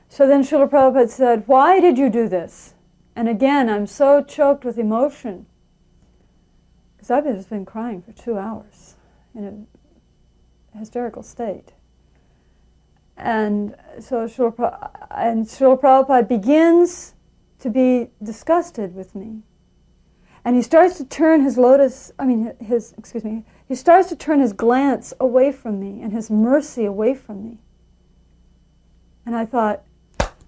So then Srila Prabhupada said, why did you do this? And again, I'm so choked with emotion, because I've just been crying for 2 hours in a hysterical state. And so Srila Prabhupada begins to be disgusted with me. And he starts to turn his he starts to turn his glance away from me and his mercy away from me. And I thought,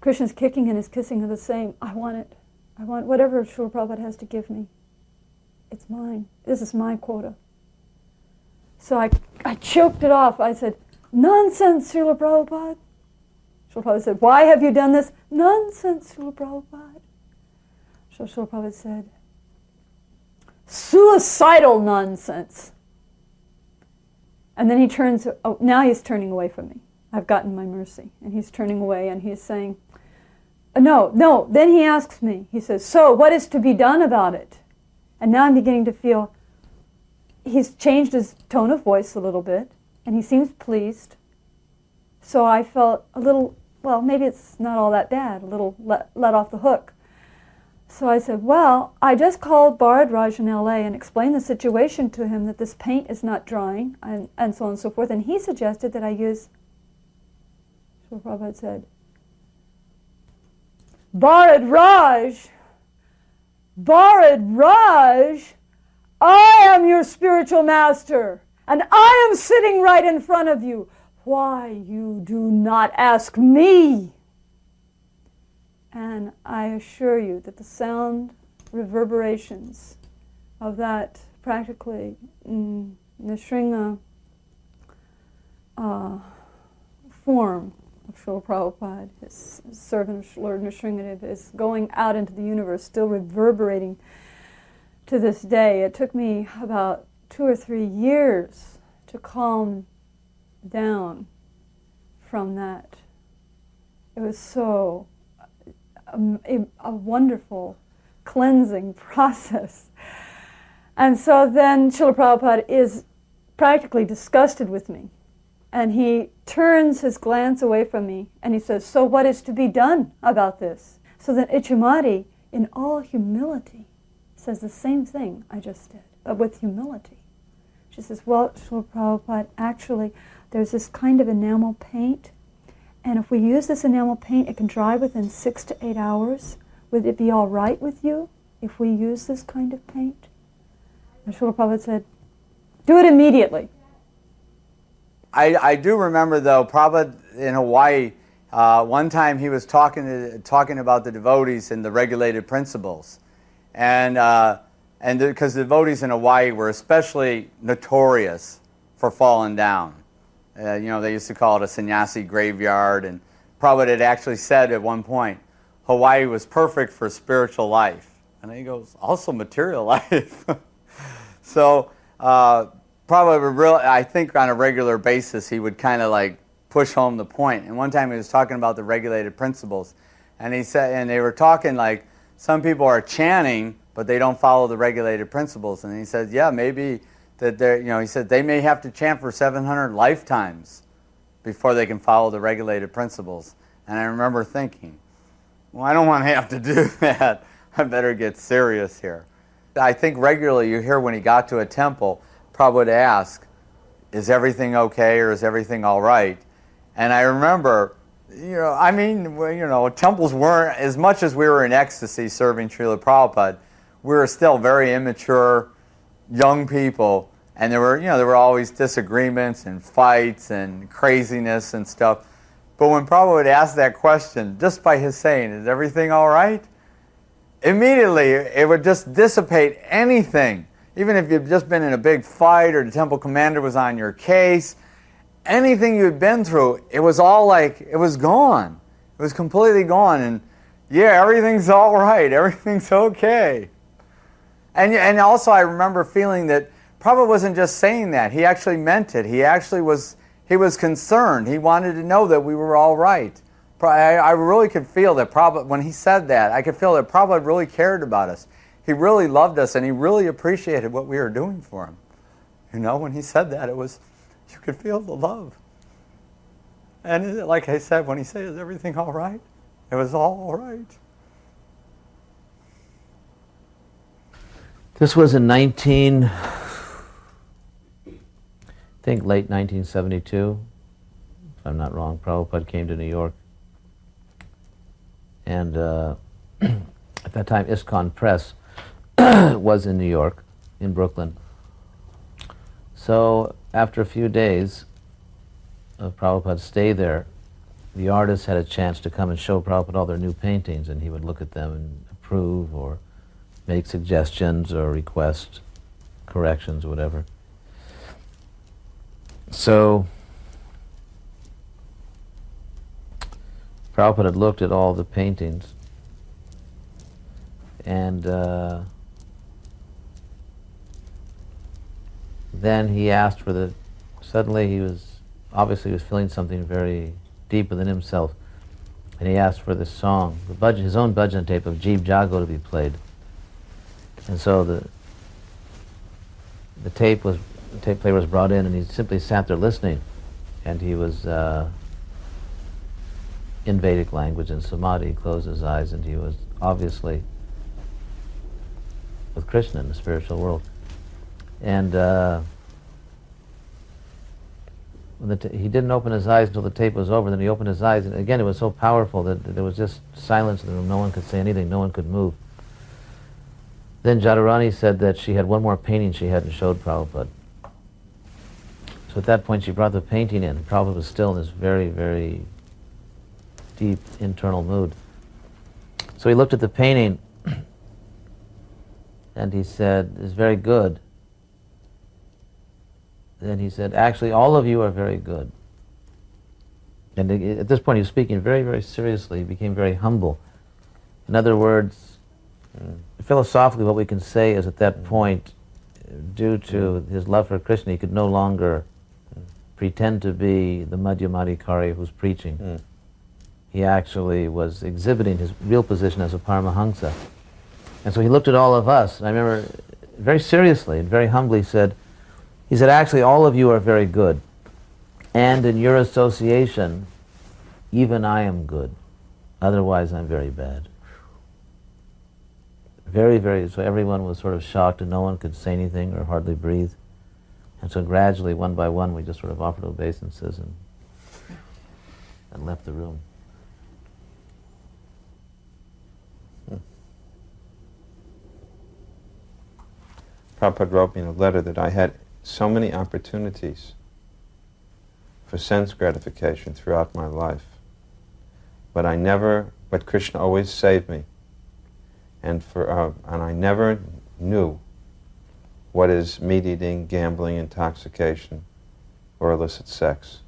Krishna's kicking and his kissing are the same. I want it. I want whatever Srila Prabhupada has to give me. It's mine. This is my quota. So I choked it off. I said, nonsense, Srila Prabhupada. Srila Prabhupada said, why have you done this? Nonsense, Srila Prabhupada. So Srila Prabhupada said, suicidal nonsense. And then he turns, now he's turning away from me. I've gotten my mercy. And he's turning away and he's saying, no. Then he asks me, he says, so what is to be done about it? And now I'm beginning to feel, he's changed his tone of voice a little bit, and he seems pleased. So I felt a little, well, maybe it's not all that bad, a little let off the hook. So I said, well, I just called Bharat Raj in L.A. and explained the situation to him, that this paint is not drying, and so on and so forth. And he suggested that I use, Srila Prabhupada said, Bharat Raj, I am your spiritual master, and I am sitting right in front of you. Why you do not ask me? And I assure you that the sound reverberations of that practically Nrsinga form of Srila Prabhupada, his servant of Lord Nrsingadev, is going out into the universe, still reverberating to this day. It took me about 2 or 3 years to calm down from that. It was so a wonderful cleansing process. And so then Srila Prabhupada is practically disgusted with me. And he turns his glance away from me and he says, so what is to be done about this? So then Ichamati, in all humility, says the same thing I just did, but with humility. She says, well, Srila Prabhupada, actually, there's this kind of enamel paint, and if we use this enamel paint, it can dry within 6 to 8 hours. Would it be all right with you if we use this kind of paint? And Srila Prabhupada said, do it immediately. I do remember, though, Prabhupada in Hawaii, one time he was talking about the devotees and the regulated principles. And because the devotees in Hawaii were especially notorious for falling down. They used to call it a sannyasi graveyard, and Prabhupada had actually said at one point, Hawaii was perfect for spiritual life. And then he goes, also material life. So Prabhupada would really, I think on a regular basis, he would kind of like push home the point. And one time he was talking about the regulated principles, and he said, and they were talking like, some people are chanting, but they don't follow the regulated principles. And he said, yeah, maybe that they're, he said they may have to chant for 700 lifetimes before they can follow the regulated principles. And I remember thinking, well, I don't want to have to do that. I better get serious here. I think regularly you hear when he got to a temple, Prabhupada would ask, is everything okay or is everything all right? And I remember, temples weren't, as much as we were in ecstasy serving Srila Prabhupada, we were still very immature, young people, and there were always disagreements and fights and craziness and stuff. But when Prabhupada would ask that question, just by his saying, is everything all right? Immediately, it would just dissipate anything. Even if you've just been in a big fight or the temple commander was on your case, anything you'd been through, it was all like, it was gone. It was completely gone. And yeah, everything's all right. Everything's okay. And also I remember feeling that Prabhupada wasn't just saying that. He actually meant it. He was concerned. He wanted to know that we were all right. I really could feel that Prabhupada, when he said that, I could feel that Prabhupada really cared about us. He really loved us, and he really appreciated what we were doing for him. When he said that, you could feel the love. And like I said, when he said, "Is everything all right?" It was all right. This was in I think late 1972, if I'm not wrong. Prabhupada came to New York. And at that time, ISKCON Press was in New York, in Brooklyn. So after a few days of Prabhupada's stay there, the artists had a chance to come and show Prabhupada all their new paintings, and he would look at them and approve or make suggestions or request corrections or whatever. So Prabhupada had looked at all the paintings, and then he asked for the, suddenly he was feeling something very deep within himself, and he asked for this song, his own bhajan tape of Jeev Jago to be played. And so the tape player was brought in, and he simply sat there listening, and he was in Vedic language in samadhi. He closed his eyes, and he was obviously with Krishna in the spiritual world. And he didn't open his eyes until the tape was over. Then he opened his eyes, and again it was so powerful that there was just silence in the room. No one could say anything. No one could move. Then Jadurani said that she had one more painting she hadn't showed Prabhupada. So at that point she brought the painting in. Prabhupada was still in this very, very deep internal mood. So he looked at the painting and he said, "It's very good." Then he said, "Actually, all of you are very good." And at this point he was speaking very, very seriously. He became very humble. In other words, philosophically what we can say is at that point, due to his love for Krishna, he could no longer pretend to be the Madhyamadikari who's preaching. He actually was exhibiting his real position as a Paramahamsa. And so he looked at all of us, and I remember very seriously and very humbly he said, "Actually, all of you are very good. And in your association, even I am good. Otherwise, I'm very bad." Very, very, so everyone was sort of shocked, and no one could say anything or hardly breathe. And so gradually, one by one, we just sort of offered obeisances and left the room. Prabhupada wrote me in a letter that I had so many opportunities for sense gratification throughout my life, but Krishna always saved me, and I never knew what is meat eating, gambling, intoxication, or illicit sex.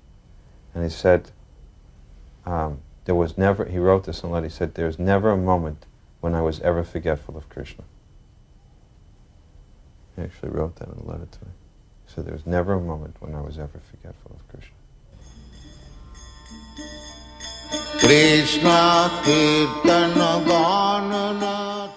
And he said, he wrote this in a letter, he said, "There's never a moment when I was ever forgetful of Krishna." He actually wrote that in a letter to me. He said, "There's never a moment when I was ever forgetful of Krishna." Krishna Kirtana Ganana